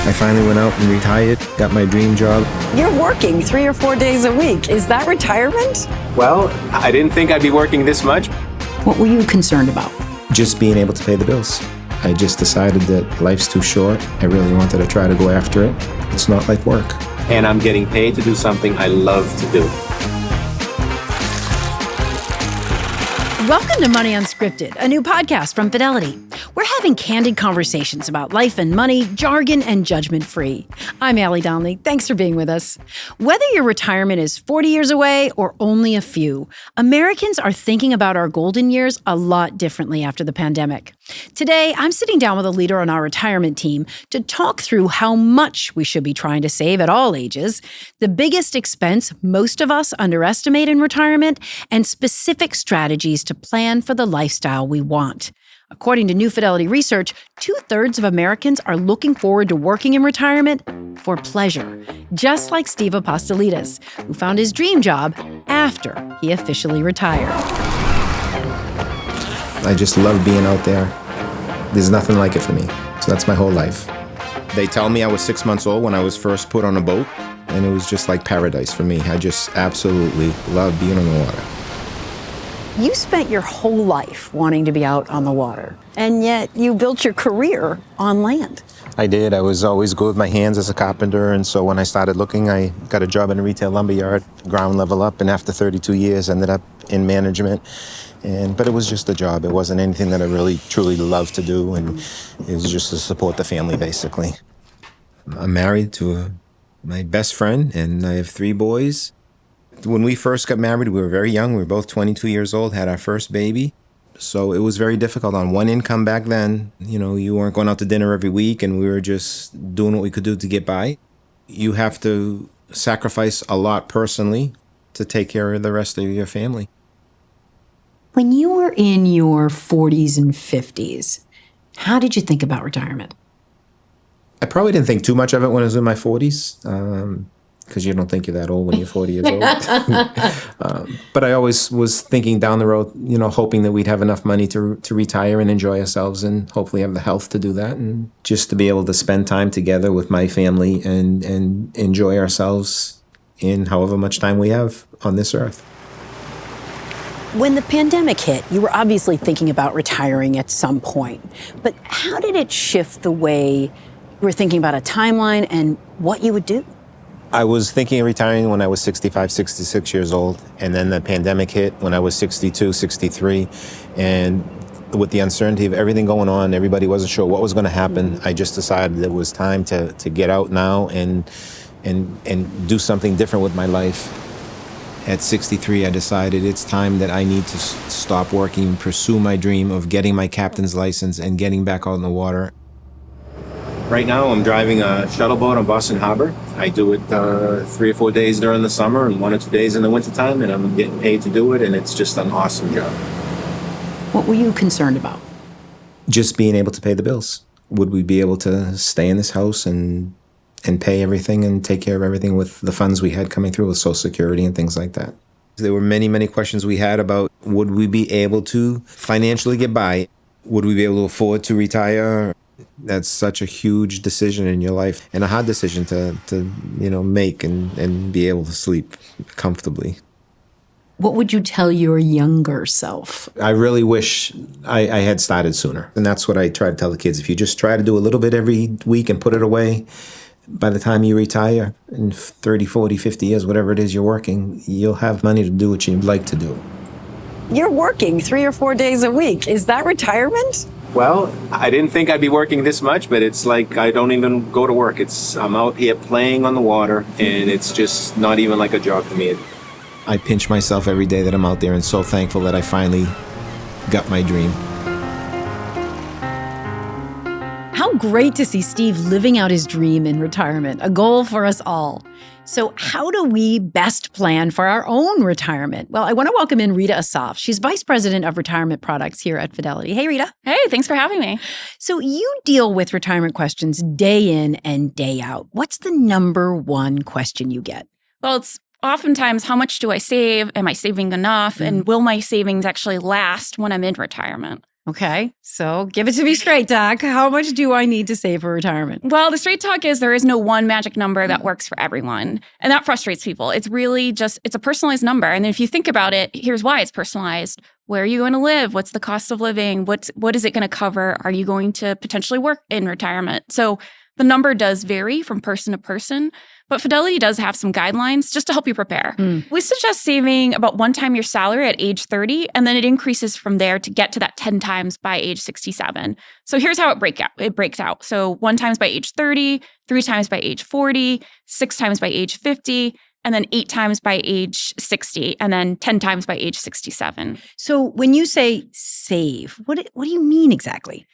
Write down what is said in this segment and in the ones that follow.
I finally went out and retired, got my dream job. You're working 3 or 4 days a week. Is that retirement? Well, I didn't think I'd be working this much. What were you concerned about? Just being able to pay the bills. I just decided that life's too short. I really wanted to try to go after it. It's not like work. And I'm getting paid to do something I love to do. Welcome to Money Unscripted, a new podcast from Fidelity. We're having candid conversations about life and money, jargon and judgment-free. I'm Allie Donnelly. Thanks for being with us. Whether your retirement is 40 years away or only a few, Americans are thinking about our golden years a lot differently after the pandemic. Today, I'm sitting down with a leader on our retirement team to talk through how much we should be trying to save at all ages, the biggest expense most of us underestimate in retirement, and specific strategies to plan for the lifestyle we want. According to New Fidelity research, 2/3 of Americans are looking forward to working in retirement for pleasure, just like Steve Apostolides, who found his dream job after he officially retired. I just love being out there. There's nothing like it for me. So that's my whole life. They tell me I was 6 months old when I was first put on a boat, and it was just like paradise for me. I just absolutely love being on the water. You spent your whole life wanting to be out on the water, and yet you built your career on land. I did. I was always good with my hands as a carpenter, and so when I started looking, I got a job in a retail lumber yard, ground level up, and after 32 years, ended up in management. But it was just a job. It wasn't anything that I really, truly loved to do, and it was just to support the family, basically. I'm married to my best friend, and I have 3 boys. When we first got married, we were very young. We were both 22 years old, had our first baby. So it was very difficult on one income back then. You know, you weren't going out to dinner every week, and we were just doing what we could do to get by. You have to sacrifice a lot personally to take care of the rest of your family. When you were in your 40s and 50s, how did you think about retirement? I probably didn't think too much of it when I was in my 40s, because you don't think you're that old when you're 40 years old. But I always was thinking down the road, you know, hoping that we'd have enough money to retire and enjoy ourselves and hopefully have the health to do that, and just to be able to spend time together with my family and enjoy ourselves in however much time we have on this earth. When the pandemic hit, you were obviously thinking about retiring at some point. But how did it shift the way you were thinking about a timeline and what you would do? I was thinking of retiring when I was 65, 66 years old, and then the pandemic hit when I was 62, 63, and with the uncertainty of everything going on, everybody wasn't sure what was going to happen. I just decided it was time to get out now and do something different with my life. At 63, I decided it's time that I need to stop working and pursue my dream of getting my captain's license and getting back out in the water. Right now, I'm driving a shuttle boat on Boston Harbor. I do it 3 or 4 days during the summer and 1 or 2 days in the wintertime, and I'm getting paid to do it, and it's just an awesome job. What were you concerned about? Just being able to pay the bills. Would we be able to stay in this house and pay everything and take care of everything with the funds we had coming through with Social Security and things like that? There were many, many questions we had about would we be able to financially get by? Would we be able to afford to retire? That's such a huge decision in your life and a hard decision to make and be able to sleep comfortably. What would you tell your younger self? I really wish I had started sooner. And that's what I try to tell the kids. If you just try to do a little bit every week and put it away, by the time you retire in 30, 40, 50 years, whatever it is you're working, you'll have money to do what you'd like to do. You're working 3 or 4 days a week. Is that retirement? Well, I didn't think I'd be working this much, but it's like I don't even go to work. I'm out here playing on the water, and it's just not even like a job to me. I pinch myself every day that I'm out there and so thankful that I finally got my dream. How great to see Steve living out his dream in retirement, a goal for us all. So how do we best plan for our own retirement? Well, I want to welcome in Rita Asaf. She's Vice President of Retirement Products here at Fidelity. Hey, Rita. Hey, thanks for having me. So you deal with retirement questions day in and day out. What's the number one question you get? Well, it's oftentimes, how much do I save? Am I saving enough? And will my savings actually last when I'm in retirement? Okay. So give it to me straight, Doc. How much do I need to save for retirement? Well, the straight talk is there is no one magic number that works for everyone. And that frustrates people. It's really just, it's a personalized number. And if you think about it, here's why it's personalized. Where are you going to live? What's the cost of living? What is it going to cover? Are you going to potentially work in retirement? So the number does vary from person to person, but Fidelity does have some guidelines just to help you prepare. We suggest saving about 1 time your salary at age 30, and then it increases from there to get to that 10 times by age 67. So here's how it breaks out. So 1 times by age 30, 3 times by age 40, 6 times by age 50, and then 8 times by age 60, and then 10 times by age 67. So when you say save, what do you mean exactly?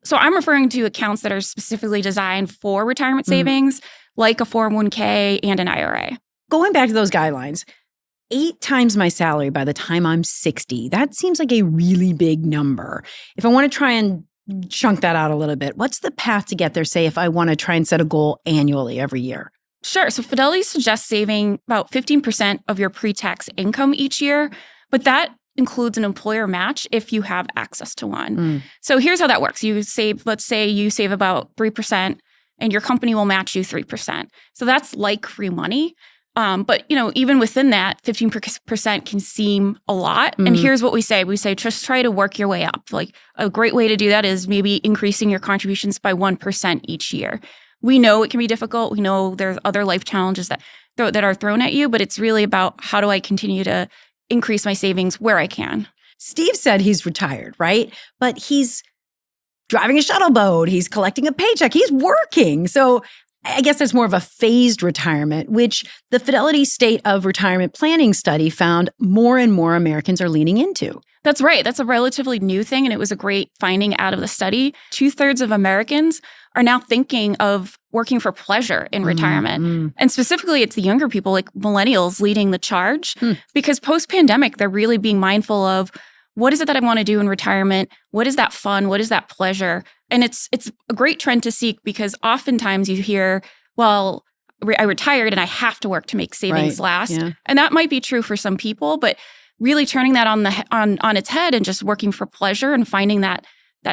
So I'm referring to accounts that are specifically designed for retirement savings, like a 401k and an IRA. Going back to those guidelines, 8 times my salary by the time I'm 60, that seems like a really big number. If I want to try and chunk that out a little bit, what's the path to get there, say, if I want to try and set a goal annually every year? Sure. So Fidelity suggests saving about 15% of your pre-tax income each year, but that includes an employer match if you have access to one. So here's how that works. Let's say you save about 3% and your company will match you 3%. So that's like free money. But even within that, 15% can seem a lot. And here's what we say. We say, just try to work your way up. Like a great way to do that is maybe increasing your contributions by 1% each year. We know it can be difficult. We know there's other life challenges that are thrown at you, but it's really about how do I continue to increase my savings where I can. Steve said he's retired, right? But he's driving a shuttle boat. He's collecting a paycheck. He's working. So I guess that's more of a phased retirement, which the Fidelity State of Retirement Planning study found more and more Americans are leaning into. That's right. That's a relatively new thing, and it was a great finding out of the study. 2/3 of Americans are now thinking of working for pleasure in retirement. And specifically, it's the younger people, like millennials, leading the charge, because post-pandemic, they're really being mindful of what is it that I want to do in retirement? What is that fun? What is that pleasure? And it's a great trend to seek because oftentimes you hear, well, I retired and I have to work to make savings last. Yeah. And that might be true for some people, but really turning that on its head and just working for pleasure and finding that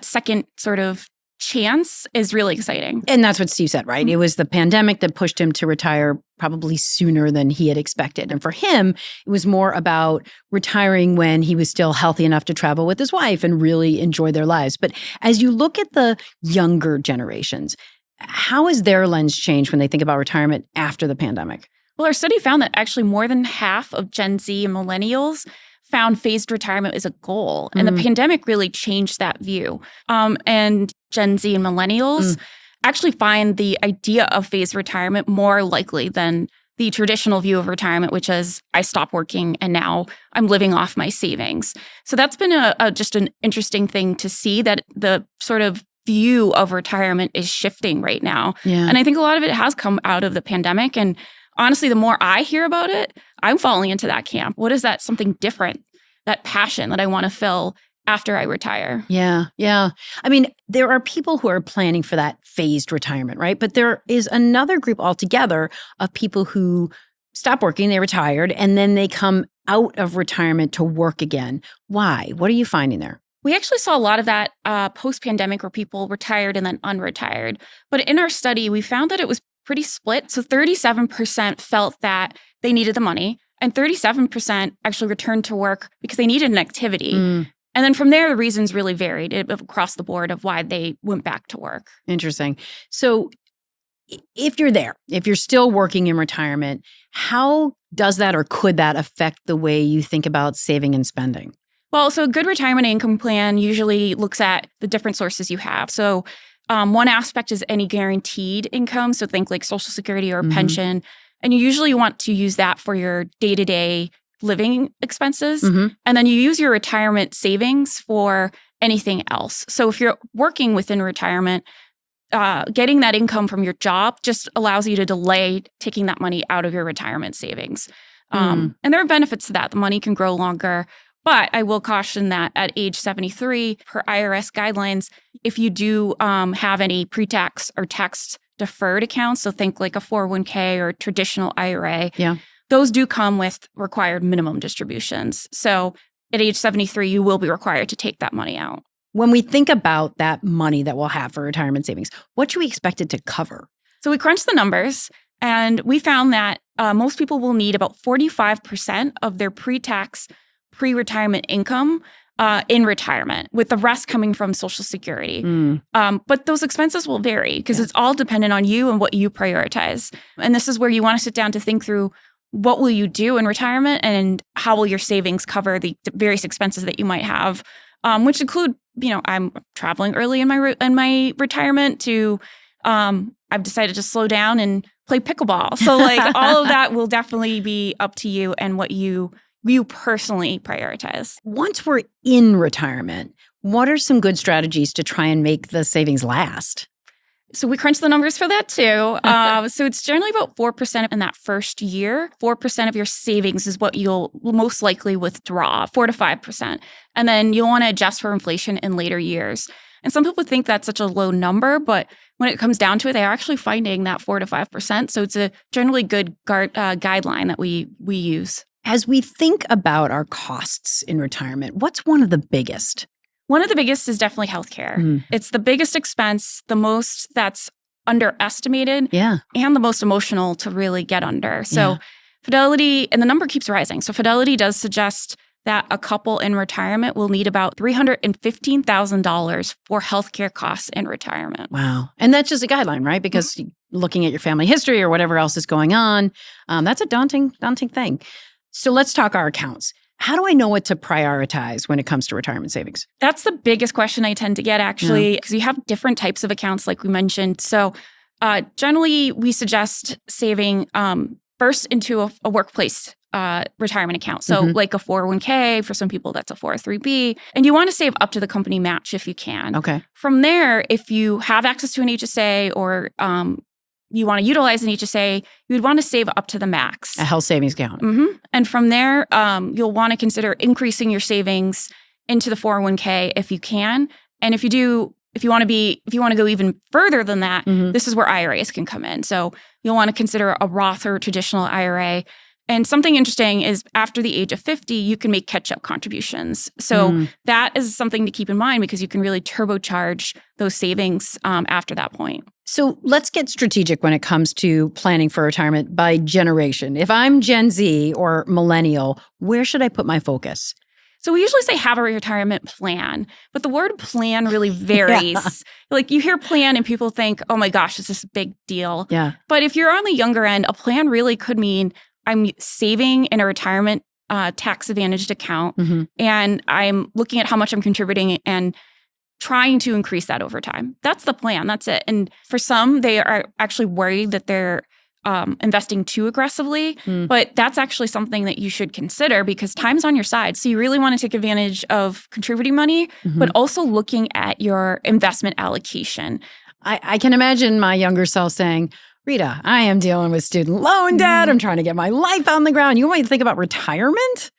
second sort of chance is really exciting. And that's what Steve said, right? It was the pandemic that pushed him to retire probably sooner than he had expected. And for him, it was more about retiring when he was still healthy enough to travel with his wife and really enjoy their lives. But as you look at the younger generations, how has their lens changed when they think about retirement after the pandemic? Well, our study found that actually more than half of Gen Z and millennials found phased retirement as a goal. And the pandemic really changed that view. And Gen Z and millennials actually find the idea of phased retirement more likely than the traditional view of retirement, which is I stopped working and now I'm living off my savings. So that's been just an interesting thing to see that the sort of view of retirement is shifting right now. Yeah. And I think a lot of it has come out of the pandemic. And honestly, the more I hear about it, I'm falling into that camp. What is that something different, that passion that I want to fill after I retire? Yeah. I mean, there are people who are planning for that phased retirement, right? But there is another group altogether of people who stop working, they retired, and then they come out of retirement to work again. Why? What are you finding there? We actually saw a lot of that post-pandemic where people retired and then unretired. But in our study, we found that it was pretty split. So 37% felt that they needed the money, and 37% actually returned to work because they needed an activity. And then from there, the reasons really varied across the board of why they went back to work. Interesting. So if you're there, if you're still working in retirement, how does that or could that affect the way you think about saving and spending? Well, so a good retirement income plan usually looks at the different sources you have. So one aspect is any guaranteed income. So think like Social Security or pension. And you usually want to use that for your day-to-day living expenses. And then you use your retirement savings for anything else. So if you're working within retirement, getting that income from your job just allows you to delay taking that money out of your retirement savings. And there are benefits to that. The money can grow longer. But I will caution that at age 73, per IRS guidelines, if you do have any pre-tax or tax-deferred accounts, so think like a 401k or traditional IRA, those do come with required minimum distributions. So at age 73, you will be required to take that money out. When we think about that money that we'll have for retirement savings, what should we expect it to cover? So we crunched the numbers and we found that most people will need about 45% of their pre-tax, pre-retirement income in retirement, with the rest coming from Social Security. But those expenses will vary because it's all dependent on you and what you prioritize. And this is where you want to sit down to think through what will you do in retirement and how will your savings cover the various expenses that you might have, which include, I'm traveling early in my retirement to, I've decided to slow down and play pickleball. So all of that will definitely be up to you and what you personally prioritize. Once we're in retirement, what are some good strategies to try and make the savings last? So we crunched the numbers for that too. So it's generally about 4% in that first year. 4% of your savings is what you'll most likely withdraw, 4 to 5%. And then you'll want to adjust for inflation in later years. And some people think that's such a low number, but when it comes down to it, they are actually finding that 4 to 5%. So it's a generally good guideline that we use. As we think about our costs in retirement, what's one of the biggest? One of the biggest is definitely healthcare. It's the biggest expense, the most that's underestimated, and the most emotional to really get under. So Fidelity, and the number keeps rising. So Fidelity does suggest that a couple in retirement will need about $315,000 for healthcare costs in retirement. Wow. And that's just a guideline, right? Because looking at your family history or whatever else is going on, that's a daunting thing. So let's talk our accounts. How do I know what to prioritize when it comes to retirement savings? That's the biggest question I tend to get, actually, because you have different types of accounts, like we mentioned. So generally, we suggest saving first into a workplace retirement account. So like a 401k, for some people, that's a 403b. And you want to save up to the company match if you can. Okay. From there, if you have access to an HSA or you want to utilize an HSA, you would want to save up to the max. A health savings account. And from there, you'll want to consider increasing your savings into the 401k if you can. And if you want to go even further than that, this is where IRAs can come in. So you'll want to consider a Roth or traditional IRA. And something interesting is after the age of 50, you can make catch-up contributions. So that is something to keep in mind because you can really turbocharge those savings after that point. So let's get strategic when it comes to planning for retirement by generation. If I'm Gen Z or millennial, where should I put my focus? So we usually say have a retirement plan, but the word plan really varies. Like you hear plan and people think, oh my gosh, it's this big deal. Yeah. But if you're on the younger end, a plan really could mean I'm saving in a retirement tax-advantaged account, and I'm looking at how much I'm contributing and trying to increase that over time. That's the plan. That's it. And for some, they are actually worried that they're investing too aggressively, but that's actually something that you should consider because time's on your side. So you really want to take advantage of contributing money, but also looking at your investment allocation. I can imagine my younger self saying, Rita, I am dealing with student loan debt. I'm trying to get my life on the ground. You want me to think about retirement?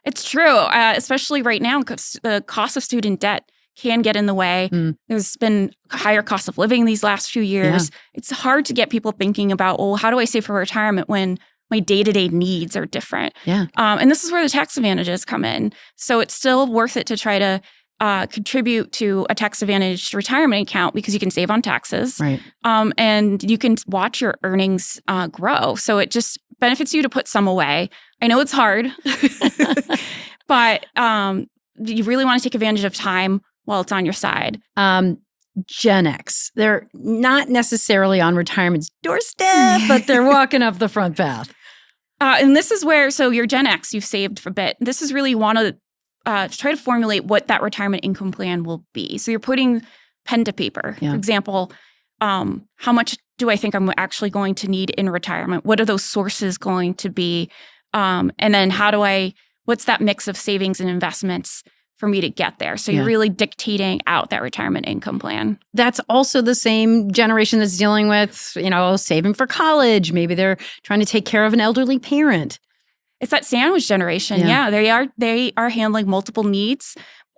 It's true, especially right now because the cost of student debt can get in the way. There's been higher cost of living these last few years. It's hard to get people thinking about, how do I save for retirement when my day-to-day needs are different? And this is where the tax advantages come in. So it's still worth it to try to contribute to a tax-advantaged retirement account because you can save on taxes. Right. And you can watch your earnings grow. So it just benefits you to put some away. I know it's hard, but you really want to take advantage of time while it's on your side. Gen X, they're not necessarily on retirement's doorstep, but they're walking up the front path. And this is where, so you're Gen X, you've saved for a bit. This is really you want to try to formulate what that retirement income plan will be. So you're putting pen to paper. For example, how much do I think I'm actually going to need in retirement? What are those sources going to be? And then what's that mix of savings and investments for me to get there? So you're really dictating out that retirement income plan. That's also the same generation that's dealing with, saving for college. Maybe they're trying to take care of an elderly parent. It's that sandwich generation. Yeah, they are handling multiple needs.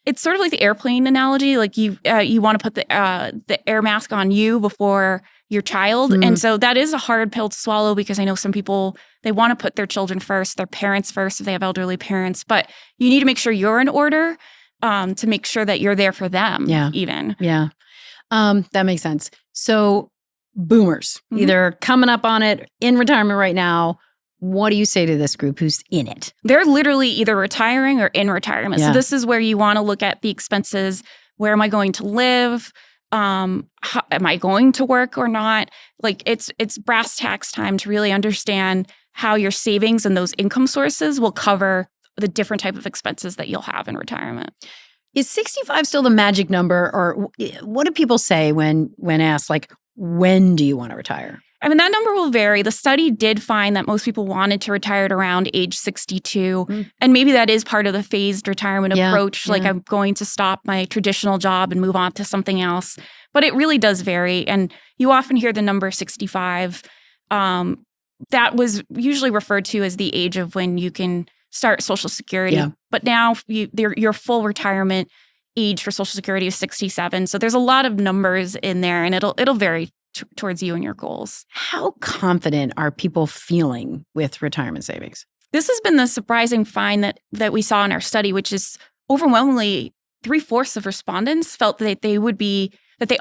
It's sort of like the airplane analogy. Like you want to put the air mask on you before your child. And so that is a hard pill to swallow because I know some people, they want to put their children first, their parents first if they have elderly parents, but you need to make sure you're in order. to make sure that you're there for them. Yeah. Even. Yeah. That makes sense. So boomers, Mhm. either coming up on it, in retirement right now. What do you say to this group who's in it? They're literally either retiring or in retirement. Yeah. So this is where you want to look at the expenses. Where am I going to live? Am I going to work or not? Like it's brass tacks time to really understand how your savings and those income sources will cover the different type of expenses that you'll have in retirement. Is 65 still the magic number, or what do people say when asked, like, when do you want to retire? I mean, that number will vary. The study did find that most people wanted to retire at around age 62. Mm. And maybe that is part of the phased retirement Yeah, approach. Like, yeah. I'm going to stop my traditional job and move on to something else. But it really does vary. And you often hear the number 65. That was usually referred to as the age of when you can start Social Security. Yeah. But now your full retirement age for Social Security is 67. So there's a lot of numbers in there, and it'll vary towards you and your goals. How confident are people feeling with retirement savings? This has been the surprising find that we saw in our study, which is overwhelmingly 3/4 of respondents felt that they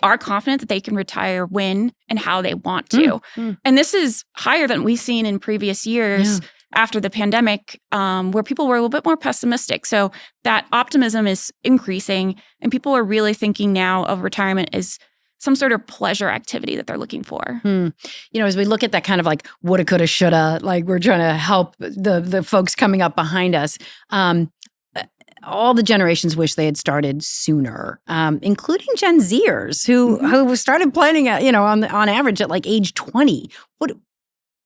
are confident that they can retire when and how they want to. And this is higher than we've seen in previous years after the pandemic, where people were a little bit more pessimistic. So that optimism is increasing, and people are really thinking now of retirement as some sort of pleasure activity that they're looking for. You know, as we look at that kind of like woulda, coulda, shoulda, like we're trying to help the folks coming up behind us. All the generations wish they had started sooner, including Gen Zers who started planning, on average at like age 20.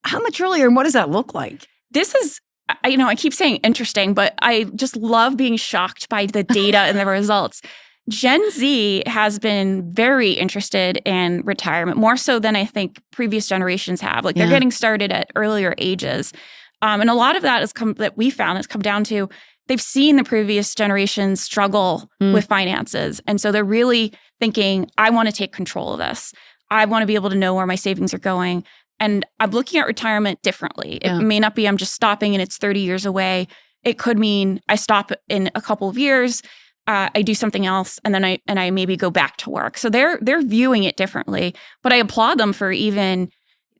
How much earlier, and what does that look like? This is, I keep saying interesting, but I just love being shocked by the data and the results. Gen Z has been very interested in retirement, more so than I think previous generations have. Like they're getting started at earlier ages. And a lot of that that we found has come down to they've seen the previous generations struggle with finances. And so they're really thinking, I want to take control of this. I want to be able to know where my savings are going. And I'm looking at retirement differently. It may not be I'm just stopping and it's 30 years away. It could mean I stop in a couple of years, I do something else, and then I maybe go back to work. So they're viewing it differently. But I applaud them for even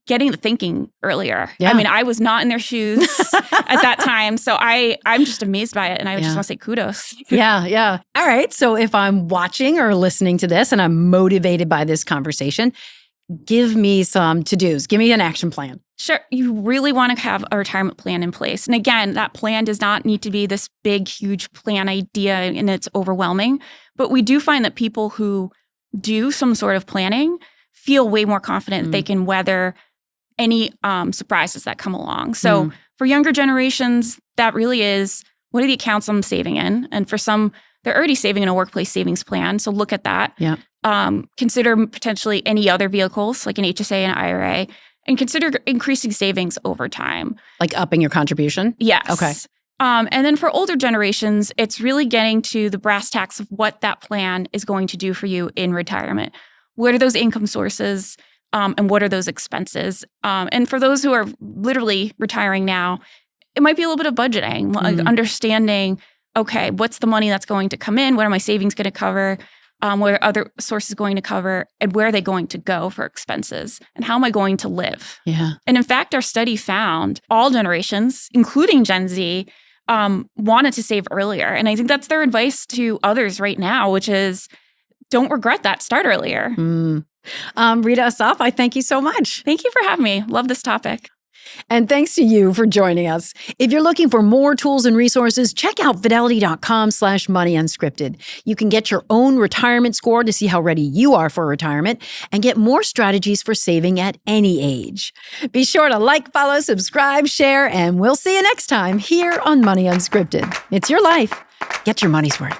getting the thinking earlier. Yeah. I mean, I was not in their shoes at that time. So I'm just amazed by it. And I just want to say kudos. Yeah. All right. So if I'm watching or listening to this and I'm motivated by this conversation, give me some to-dos. Give me an action plan. Sure. You really want to have a retirement plan in place. And again, that plan does not need to be this big, huge plan idea and it's overwhelming. But we do find that people who do some sort of planning feel way more confident that they can weather any surprises that come along. So for younger generations, that really is, what are the accounts I'm saving in? And for some, they're already saving in a workplace savings plan. So look at that. Yeah. Consider potentially any other vehicles like an HSA and IRA, and consider increasing savings over time. Like upping your contribution? Yes. Okay. And then for older generations, it's really getting to the brass tacks of what that plan is going to do for you in retirement. What are those income sources? And what are those expenses? And for those who are literally retiring now, it might be a little bit of budgeting, like understanding, okay, what's the money that's going to come in? What are my savings going to cover? What are other sources going to cover? And where are they going to go for expenses? And how am I going to live? Yeah. And in fact, our study found all generations, including Gen Z, wanted to save earlier. And I think that's their advice to others right now, which is don't regret that. Start earlier. Rita Asaf, I thank you so much. Thank you for having me. Love this topic. And thanks to you for joining us. If you're looking for more tools and resources, check out fidelity.com/moneyunscripted. You can get your own retirement score to see how ready you are for retirement and get more strategies for saving at any age. Be sure to like, follow, subscribe, share, and we'll see you next time here on Money Unscripted. It's your life. Get your money's worth.